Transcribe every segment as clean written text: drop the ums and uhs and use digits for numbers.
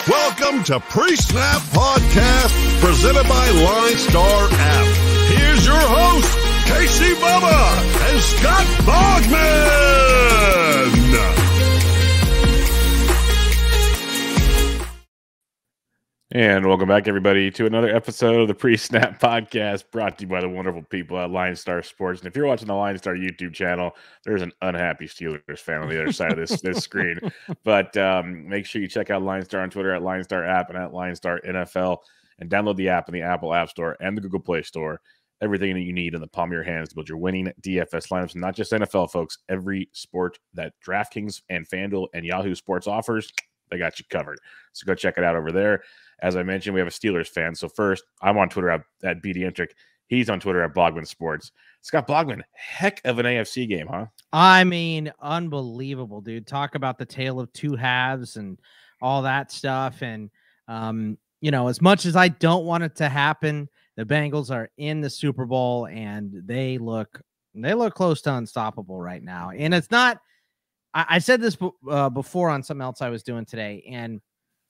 Welcome to Pre-Snap Podcast, presented by LineStar app. Here's your host, Casey Bubba and Scott Bogman. And welcome back, everybody, to another episode of the Pre-Snap Podcast, brought to you by the wonderful people at LineStar Sports. And if you're watching the LineStar YouTube channel, there's an unhappy Steelers fan on the other side of this screen. But make sure you check out LineStar on Twitter at LineStar app and at LineStar NFL, and download the app in the Apple App Store and the Google Play Store. Everything that you need in the palm of your hands to build your winning DFS lineups. Not just NFL, folks. Every sport that DraftKings and FanDuel and Yahoo Sports offers, they got you covered. So go check it out over there. As I mentioned, we have a Steelers fan. So first, I'm on Twitter at BDentric. He's on Twitter at Bogman Sports. Scott Bogman, heck of an AFC game, huh? I mean, unbelievable, dude. Talk about the tale of two halves and all that stuff. And, you know, as much as I don't want it to happen, the Bengals are in the Super Bowl and they look close to unstoppable right now. And it's not, I said this before on something else I was doing today, and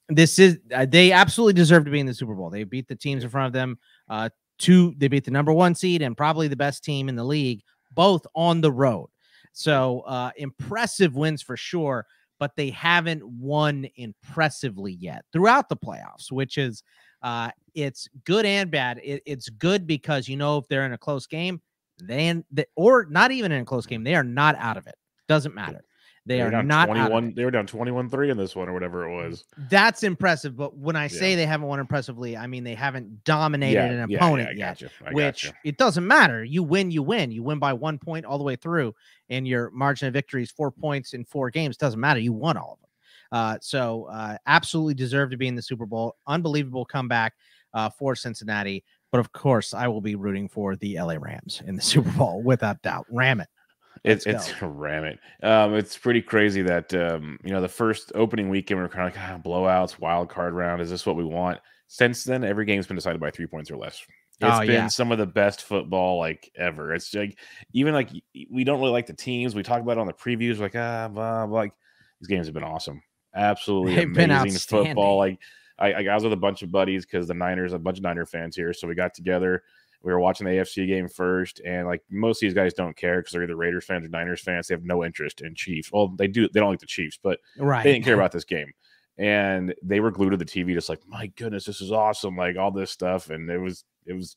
this is they absolutely deserve to be in the Super Bowl. They beat the teams in front of them. They beat the number one seed and probably the best team in the league, both on the road. So impressive wins for sure, but they haven't won impressively yet throughout the playoffs, which is it's good and bad. It's good because, you know, if they're in a close game, or not even in a close game, they are not out of it. Doesn't matter. They are not 21. They were down 21-3 in this one or whatever it was. That's impressive. But when I say they haven't won impressively, I mean they haven't dominated an opponent yet, which it doesn't matter. You win, you win. You win by 1 point all the way through, and your margin of victory is 4 points in 4 games. Doesn't matter. You won all of them. So absolutely deserve to be in the Super Bowl. Unbelievable comeback for Cincinnati. But of course, I will be rooting for the LA Rams in the Super Bowl without doubt. Ram it. It's ram it. It's pretty crazy that you know, the first opening weekend we were kind of like blowouts, wild card round. Is this what we want? Since then, every game's been decided by 3 points or less. It's been some of the best football like ever. It's like, even like, we don't really like the teams. We talk about it on the previews, like like these games have been awesome. Absolutely amazing football. Like I was with a bunch of buddies because a bunch of Niner fans here, so we got together. We were watching the AFC game first, and like most of these guys don't care because they're either Raiders fans or Niners fans. They have no interest in Chiefs. Well, they do. They don't like the Chiefs, but they didn't care about this game. And they were glued to the TV, just like, my goodness, this is awesome, like all this stuff. And it was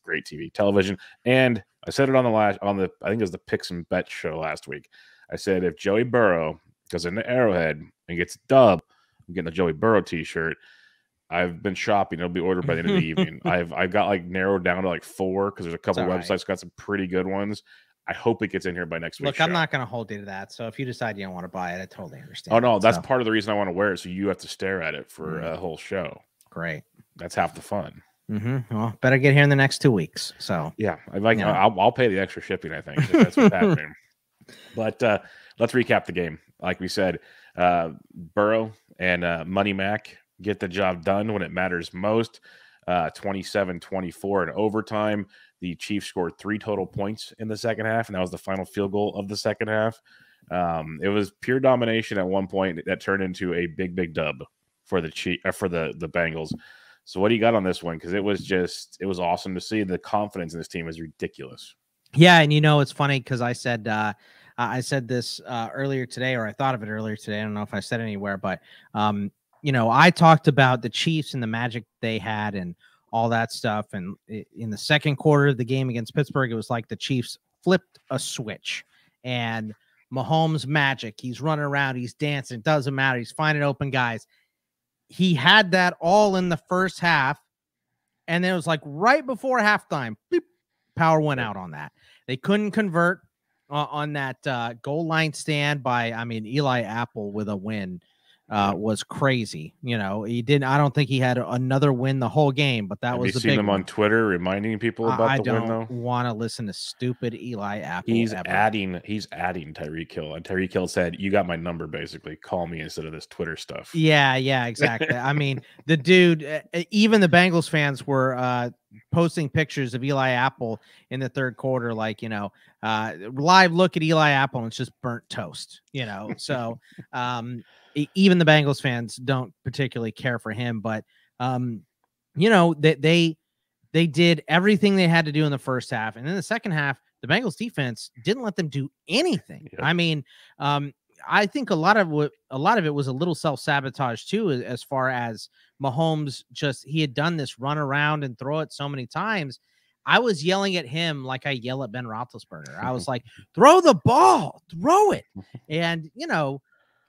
great TV, television. And I said it on I think it was the Picks and Bet show last week. I said, if Joey Burrow goes into Arrowhead and gets a dub, I'm getting a Joey Burrow t-shirt. I've been shopping. It'll be ordered by the end of the evening. I've got like narrowed down to like 4 because there's a couple websites got some pretty good ones. I hope it gets in here by next week. Look, I'm not going to hold you to that. So if you decide you don't want to buy it, I totally understand. Oh no, that's part of the reason I want to wear it. So you have to stare at it for a whole show. Great. That's half the fun. Well, better get here in the next 2 weeks. So yeah, I'll pay the extra shipping, I think, if that's what's happening. But let's recap the game. Like we said, Burrow and Money Mac get the job done when it matters most. 27-24 in overtime. The Chiefs scored 3 total points in the second half, and that was the final field goal of the second half. It was pure domination at one point that turned into a big dub for the Bengals. So what do you got on this one? Because it was awesome to see. The confidence in this team is ridiculous. Yeah, and you know it's funny because I said this earlier today, or I thought of it earlier today. I don't know if I said it anywhere, but you know, I talked about the Chiefs and the magic they had and all that stuff. And in the second quarter of the game against Pittsburgh, it was like the Chiefs flipped a switch and Mahomes magic. He's running around. He's dancing. It doesn't matter. He's finding open guys. He had that all in the first half. And then it was like right before halftime, beep, power went out on that. They couldn't convert on that goal line stand by, Eli Apple with a win. Was crazy. You know, he didn't. I don't think he had another win the whole game, but that was the big. Have you seen him on Twitter reminding people about the win? Though I don't want to listen to stupid Eli Apple. He's adding Tyreek Hill, and Tyreek Hill said, "You got my number. Basically, call me instead of this Twitter stuff." Yeah, exactly. I mean, the dude. Even the Bengals fans were posting pictures of Eli Apple in the third quarter, like, you know, live look at Eli Apple, and it's just burnt toast. You know, so. even the Bengals fans don't particularly care for him. But they did everything they had to do in the first half, and in the second half, the Bengals defense didn't let them do anything. Yep. I mean, I think a lot of it was a little self-sabotage too, as far as Mahomes he had done this run around and throw it so many times. I was yelling at him like I yell at Ben Roethlisberger. I was like, throw the ball, throw it. And,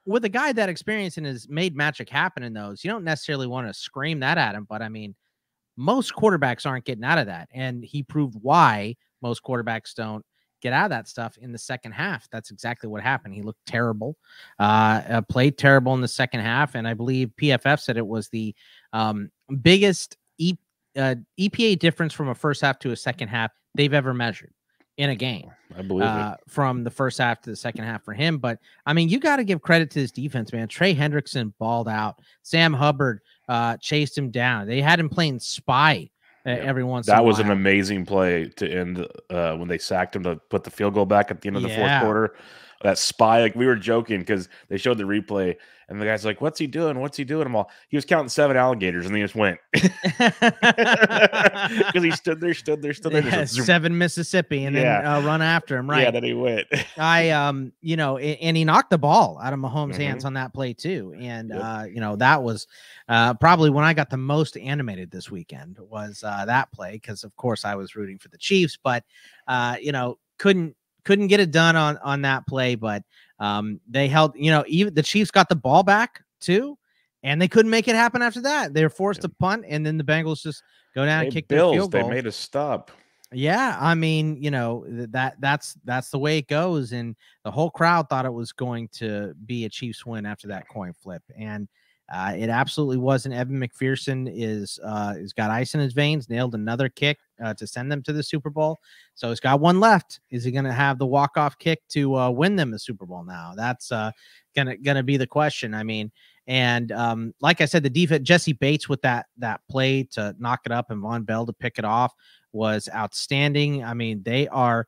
with a guy that experience and has made magic happen in those, you don't necessarily want to scream that at him. But I mean, most quarterbacks aren't getting out of that. And he proved why most quarterbacks don't get out of that stuff in the second half. That's exactly what happened. He looked terrible, played terrible in the second half. And I believe PFF said it was the biggest EPA difference from a first half to a second half they've ever measured in a game. I believe it. From the first half to the second half for him. But I mean, you got to give credit to this defense, man. Trey Hendrickson balled out. Sam Hubbard chased him down. They had him playing spy every once in a while. That was an amazing play to end when they sacked him to put the field goal back at the end of the fourth quarter. That spy, like we were joking because they showed the replay and the guy's like, "What's he doing? What's he doing?" He was counting 7 alligators and he just went because he stood there. Yeah, 7 Mississippi and then run after him. Right? Yeah, then he went. And he knocked the ball out of Mahomes' hands on that play too. And that was probably when I got the most animated this weekend was that play because of course I was rooting for the Chiefs, but couldn't get it done on that play, but they held, even the Chiefs got the ball back too, and they couldn't make it happen after that. They were forced to punt, and then the Bengals just go down and kick their field goal. They made a stop. Yeah, I mean, that's the way it goes, and the whole crowd thought it was going to be a Chiefs win after that coin flip, and it absolutely wasn't. Evan McPherson is got ice in his veins, nailed another kick to send them to the Super Bowl. So he's got one left. Is he going to have the walk-off kick to win them the Super Bowl now? That's gonna be the question. I mean, and like I said, the defense, Jesse Bates with that play to knock it up and Von Bell to pick it off was outstanding. I mean, they are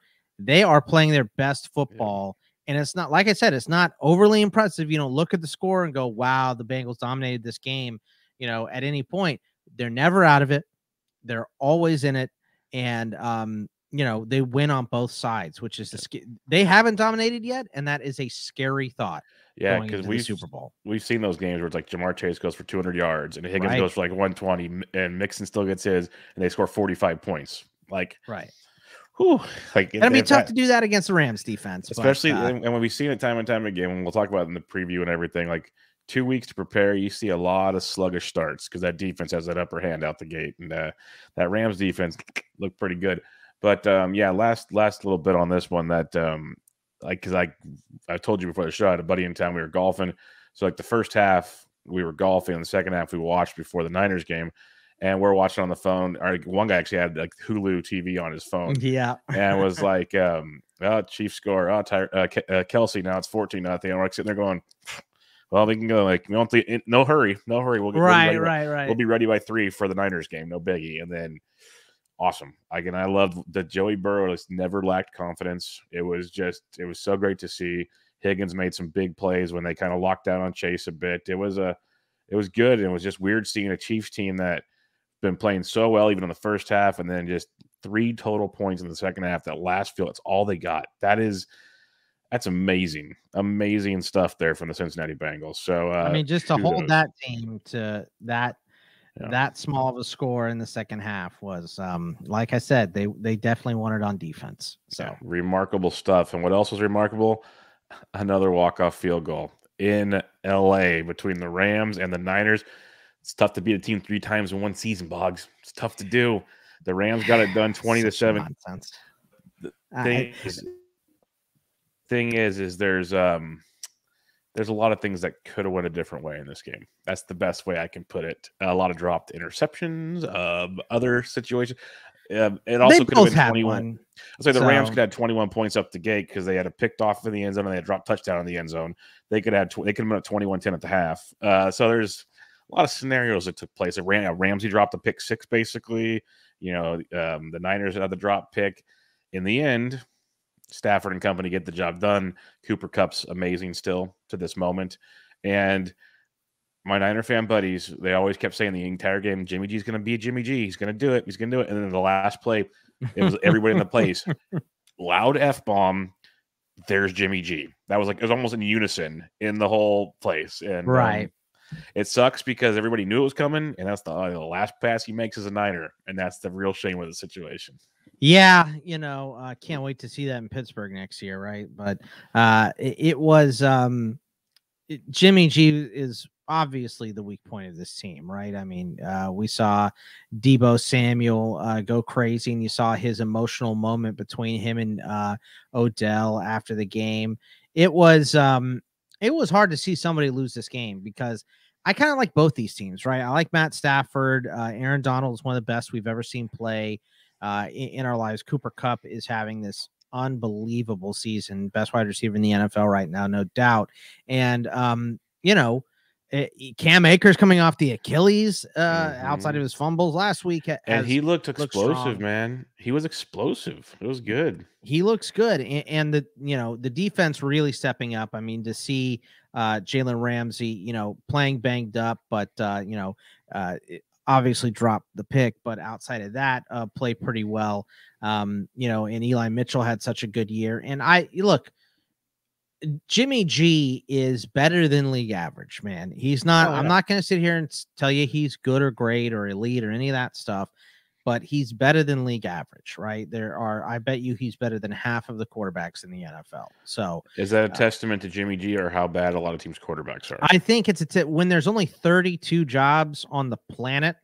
playing their best football. And it's not, like I said, it's not overly impressive. You don't look at the score and go, wow, the Bengals dominated this game, at any point. They're never out of it. They're always in it. And, they win on both sides, which is they haven't dominated yet. And that is a scary thought. Yeah, because we've seen those games where it's like Jamar Chase goes for 200 yards and Higgins goes for like 120 and Mixon still gets his and they score 45 points. Like, right. Whew, like it'd be tough to do that against the Rams defense, especially and when we've seen it time and time again. When we'll talk about it in the preview and everything, like 2 weeks to prepare, you see a lot of sluggish starts because that defense has that upper hand out the gate, and that Rams defense looked pretty good. But last little bit on this one that because I told you before the show, I had a buddy in town. We were golfing, so like the first half we were golfing, and the second half we watched before the Niners game. And we're watching on the phone. One guy actually had like Hulu TV on his phone. Yeah. And was like, Chiefs score. Kelsey, now it's 14-0. And we're like sitting there going, well, we can go like, we don't no hurry. We'll get right. We'll be ready by 3 for the Niners game. No biggie. And then awesome. Again, I loved that Joey Burrow just never lacked confidence. It was so great to see. Higgins made some big plays when they kind of locked down on Chase a bit. It was good. And it was just weird seeing a Chiefs team that been playing so well even in the first half and then just 3 total points in the second half. That last field, that's all they got. That's amazing stuff there from the Cincinnati Bengals. So I mean, just to hold that team to that small of a score in the second half was like I said, they definitely won it on defense. So remarkable stuff. And what else was remarkable? Another walk-off field goal in LA between the Rams and the Niners. It's tough to beat a team 3 times in one season, Boggs. It's tough to do. The Rams got it done 20-7. The thing is there's a lot of things that could have went a different way in this game. That's the best way I can put it. A lot of dropped interceptions, other situations. It also could have been 21. I'll say the Rams could have had 21 points up the gate because they had a picked off in the end zone and they had dropped touchdown in the end zone. They could have been at 21-10 at the half. So there's a lot of scenarios that took place. Ramsey dropped a pick 6, basically. The Niners had the drop pick. In the end, Stafford and company get the job done. Cooper Kupp's amazing still to this moment. And my Niner fan buddies, they always kept saying the entire game, Jimmy G's going to be Jimmy G. He's going to do it. He's going to do it. And then the last play, it was everybody in the place. Loud F-bomb. There's Jimmy G. That was like, it was almost in unison in the whole place. And right. It sucks because everybody knew it was coming. And that's the last pass he makes as a Niner. And that's the real shame of the situation. Yeah, can't wait to see that in Pittsburgh next year, right? But it was Jimmy G is obviously the weak point of this team, right? I mean, we saw Deebo Samuel go crazy, and you saw his emotional moment between him and Odell after the game. It was hard to see somebody lose this game because I kind of like both these teams, right? I like Matt Stafford. Aaron Donald is one of the best we've ever seen play in our lives. Cooper Kupp is having this unbelievable season, best wide receiver in the NFL right now, no doubt. And Cam Akers coming off the Achilles outside of his fumbles last week, and he looked explosive, man. He was explosive. It was good. He looks good, and the defense really stepping up. I mean, to see Jalen Ramsey, playing banged up, but obviously dropped the pick, but outside of that, play pretty well. And Eli Mitchell had such a good year. And Jimmy G is better than league average, man. He's not, I'm not going to sit here and tell you he's good or great or elite or any of that stuff, but he's better than league average, right? I bet you he's better than half of the quarterbacks in the NFL. So is that a testament to Jimmy G or how bad a lot of teams' quarterbacks are? I think it's when there's only 32 jobs on the planet,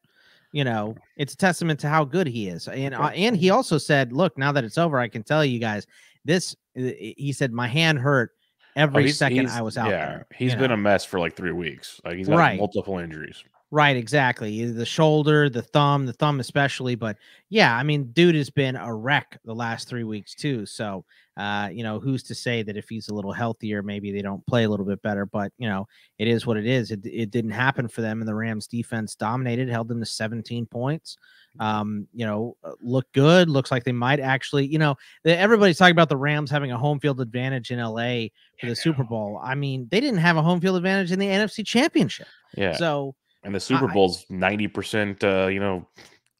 it's a testament to how good he is. And he also said, look, now that it's over, I can tell you guys this. He said, my hand hurt every second I was out there. He's been a mess for like 3 weeks. Like he's got multiple injuries. Right, exactly. The shoulder, the thumb especially. But yeah, I mean, dude has been a wreck the last 3 weeks too. So, who's to say that if he's a little healthier, maybe they don't play a little bit better. But, it is what it is. It didn't happen for them. And the Rams defense dominated, held them to 17 points. Look good. Looks like they might actually, everybody's talking about the Rams having a home field advantage in LA for the Super Bowl. I mean, they didn't have a home field advantage in the NFC Championship. Yeah. So, and the Super Bowl's 90%,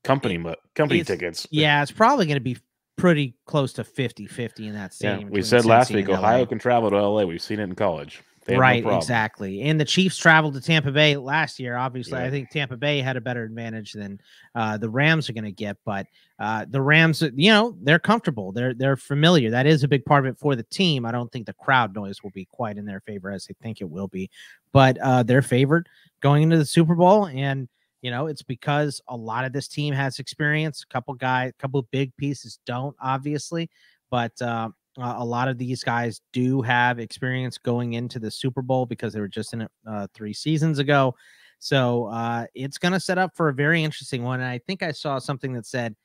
company tickets. Yeah, it's probably going to be pretty close to 50-50 in that stadium. Yeah, we said last week, Ohio can travel to LA. We've seen it in college. Right, exactly. And the Chiefs traveled to Tampa Bay last year. Obviously, I think Tampa Bay had a better advantage than the Rams are going to get. But the Rams, they're comfortable. They're familiar. That is a big part of it for the team. I don't think the crowd noise will be quite in their favor as they think it will be. But they're favored going into the Super Bowl. And, it's because a lot of this team has experience. A couple big pieces don't, obviously. But a lot of these guys do have experience going into the Super Bowl because they were just in it 3 seasons ago. So it's going to set up for a very interesting one. And I think I saw something that said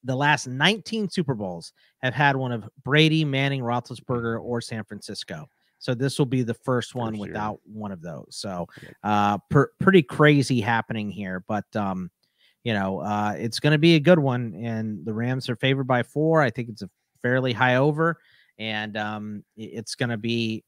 the last 19 Super Bowls have had one of Brady, Manning, Roethlisberger, or San Francisco. So this will be the first one without one of those. So pretty crazy happening here. But, it's going to be a good one. And the Rams are favored by 4. I think it's a fairly high over. And it's going to be,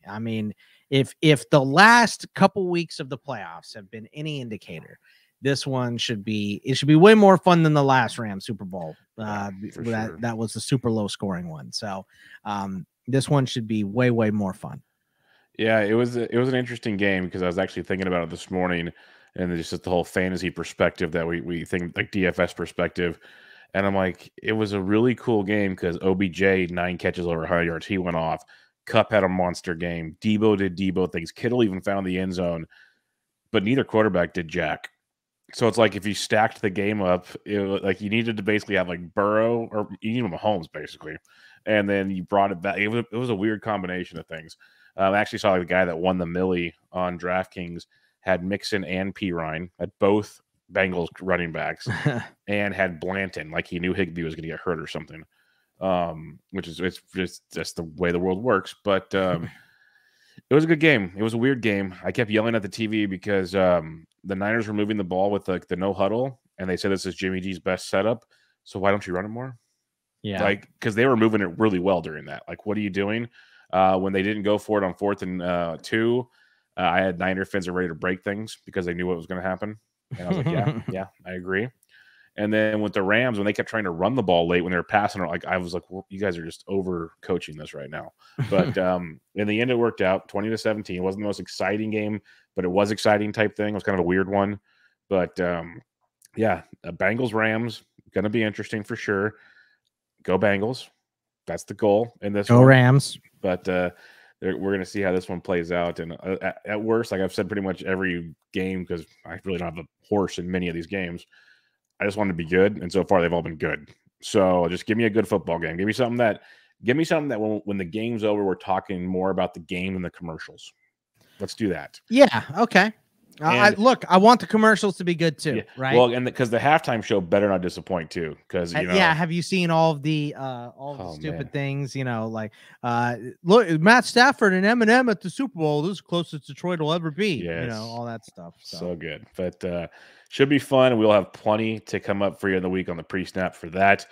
I mean, if the last couple weeks of the playoffs have been any indicator, this one should be way more fun than the last Rams Super Bowl. That was the super low scoring one. So this one should be way, way more fun. Yeah, it was an interesting game because I was actually thinking about it this morning, and just the whole fantasy perspective that we think, like DFS perspective. And I'm like, it was a really cool game because OBJ, 9 catches over 100 yards. He went off. Kupp had a monster game. Deebo did Deebo things. Kittle even found the end zone. But neither quarterback did jack. So it's like if you stacked the game up, you needed to basically have like Burrow or you need Mahomes basically. And then you brought it back. It was a weird combination of things. I actually saw the guy that won the Millie on DraftKings had Mixon and Pirine at both Bengals running backs and had Blanton, like he knew Higbee was going to get hurt or something, which is it's just the way the world works. But it was a good game. It was a weird game. I kept yelling at the TV because the Niners were moving the ball with the no huddle, and they said this is Jimmy G's best setup. So why don't you run it more? Yeah, because they were moving it really well during that. Like, what are you doing? When they didn't go for it on 4th and 2. I had Niner fans are ready to break things because they knew what was going to happen. And I was like, yeah, I agree. And then with the Rams, when they kept trying to run the ball late when they were passing, like I was like, well, you guys are just over coaching this right now. But in the end, it worked out 20-17. It wasn't the most exciting game, but it was exciting type thing. It was kind of a weird one. But Bengals Rams going to be interesting for sure. Go Bengals. That's the goal in this. Go Rams. But we're going to see how this one plays out. And at worst, like I've said pretty much every game, because I really don't have a horse in many of these games, I just want to be good. And so far, they've all been good. So just give me a good football game. Give me something that when the game's over, we're talking more about the game than the commercials. Let's do that. Yeah. Okay. I want the commercials to be good too, yeah, right? Well, and because the halftime show better not disappoint too, because have you seen all of the stupid things? Like look, Matt Stafford and Eminem at the Super Bowl. This is closest Detroit will ever be. Yes. All that stuff. So good, but should be fun. We'll have plenty to come up for you in the week on the pre-snap for that.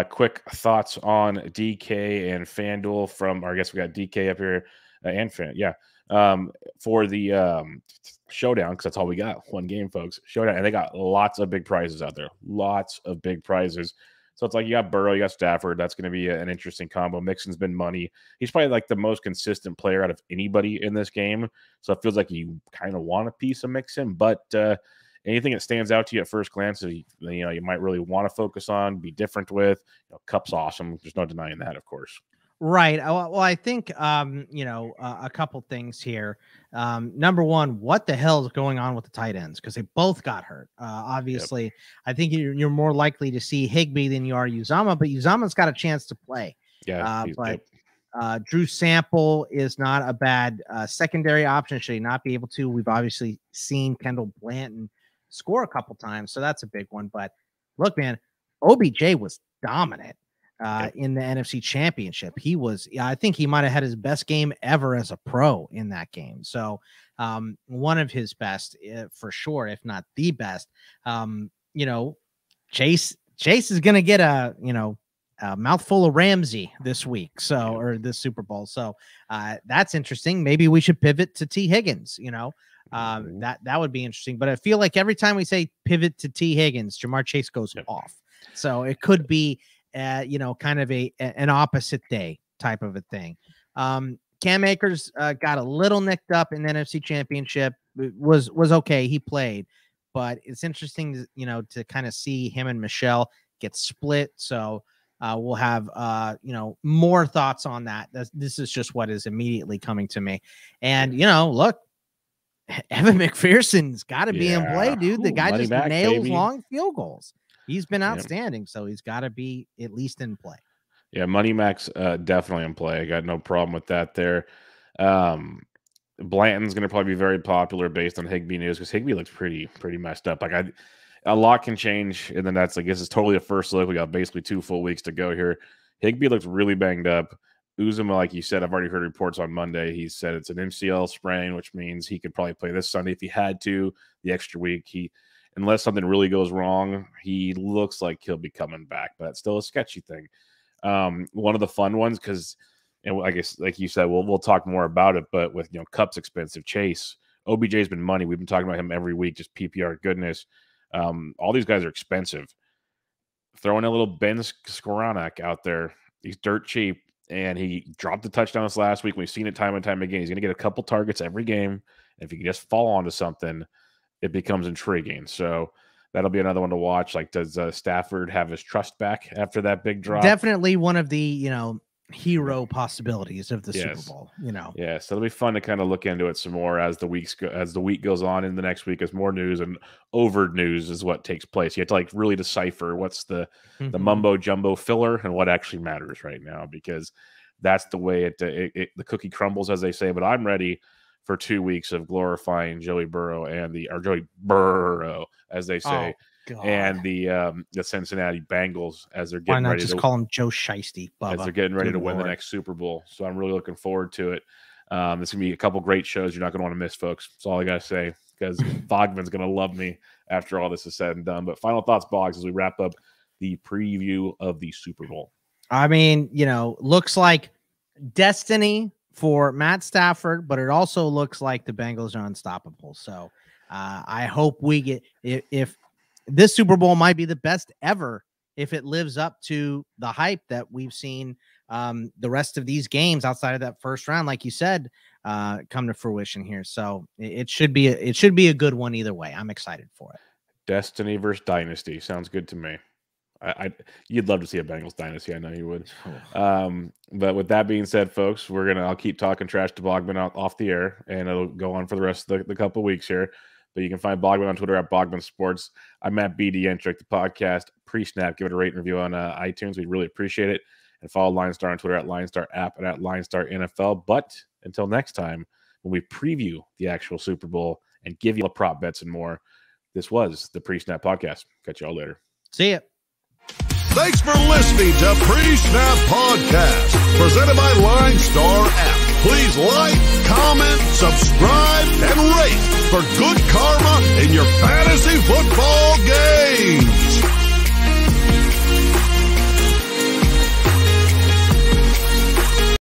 Quick thoughts on DK and FanDuel I guess we got DK up here and Fan. Yeah. For the showdown, because that's all we got. One game, folks. Showdown, and they got lots of big prizes out there. Lots of big prizes. So it's like you got Burrow, you got Stafford. That's going to be an interesting combo. Mixon's been money. He's probably like the most consistent player out of anybody in this game. So it feels like you kind of want a piece of Mixon, but anything that stands out to you at first glance, you might really want to focus on, be different with. Cup's awesome. There's no denying that, of course. Right. Well, I think, a couple things here. Number one, what the hell is going on with the tight ends? Because they both got hurt. Obviously, yep. I think you're more likely to see Higbee than you are Uzomah, but Uzomah's got a chance to play. Yeah. Drew Sample is not a bad secondary option. Should he not be able to? We've obviously seen Kendall Blanton score a couple times, so that's a big one. But look, man, OBJ was dominant. In the NFC Championship. I think he might have had his best game ever as a pro in that game. So one of his best for sure, if not the best. Chase is going to get a mouthful of Ramsey this week. Or this Super Bowl. So that's interesting. Maybe we should pivot to T Higgins, that would be interesting. But I feel like every time we say pivot to T Higgins, Jamar Chase goes off. So it could be kind of an opposite day type of a thing. Cam Akers got a little nicked up in the NFC Championship. It was okay. He played, but it's interesting, to kind of see him and Michelle get split. So we'll have, more thoughts on that. This is just what is immediately coming to me. And, look, Evan McPherson's got to be in play, dude. The guy just nails long field goals. He's been outstanding, so he's got to be at least in play. Yeah, Money Mac's definitely in play. I got no problem with that there. Blanton's going to probably be very popular based on Higbee news, because Higbee looks pretty messed up. Like a lot can change in the Nets. I guess it's totally a first look. We got basically 2 full weeks to go here. Higbee looks really banged up. Uzomah, like you said, I've already heard reports on Monday. He said it's an MCL sprain, which means he could probably play this Sunday if he had to. The extra week, unless something really goes wrong, he looks like he'll be coming back, but it's still a sketchy thing. One of the fun ones, because, I guess, like you said, we'll talk more about it, but with, Cup's expensive, Chase, OBJ's been money. We've been talking about him every week, just PPR goodness. All these guys are expensive. Throwing a little Ben Skoranek out there. He's dirt cheap, and he dropped the touchdown this last week. We've seen it time and time again. He's going to get a couple targets every game. And if he can just fall onto something, it becomes intriguing. So that'll be another one to watch. Like, does Stafford have his trust back after that big drop? Definitely one of the, hero possibilities of the Super Bowl, Yeah, so it'll be fun to kind of look into it some more as the week goes on. In the next week, as more news and over news is what takes place. You have to really decipher what's the mumbo jumbo filler and what actually matters right now, because that's the way the cookie crumbles, as they say. But I'm ready for 2 weeks of glorifying Joey Burrow Joey Burrow, as they say, and the Cincinnati Bengals, as they're getting ready to call him Joe Shiesty, Bubba, as they're getting ready to win the next Super Bowl. So I'm really looking forward to it. There's gonna be a couple great shows you're not gonna want to miss, folks. That's all I gotta say, because Bogman's gonna love me after all this is said and done. But final thoughts, Boggs, as we wrap up the preview of the Super Bowl. I mean, looks like destiny for Matt Stafford, but it also looks like the Bengals are unstoppable. So I hope we get, if this Super Bowl might be the best ever, if it lives up to the hype that we've seen the rest of these games outside of that first round, like you said, come to fruition here. So it should be a good one either way. I'm excited for it. Destiny versus Dynasty sounds good to me. You'd love to see a Bengals dynasty. I know you would. But with that being said, folks, I'll keep talking trash to Bogman off the air, and it'll go on for the rest of the couple of weeks here. But you can find Bogman on Twitter at Bogman Sports. I'm at BD Entrick, the podcast pre-snap. Give it a rate and review on iTunes. We'd really appreciate it. And follow LineStar on Twitter at LineStar app and at LineStar NFL. But until next time, when we preview the actual Super Bowl and give you prop bets and more, this was the pre-snap podcast. Catch you all later. See ya. Thanks for listening to Pre-Snap Podcast, presented by LineStar app. Please like, comment, subscribe, and rate for good karma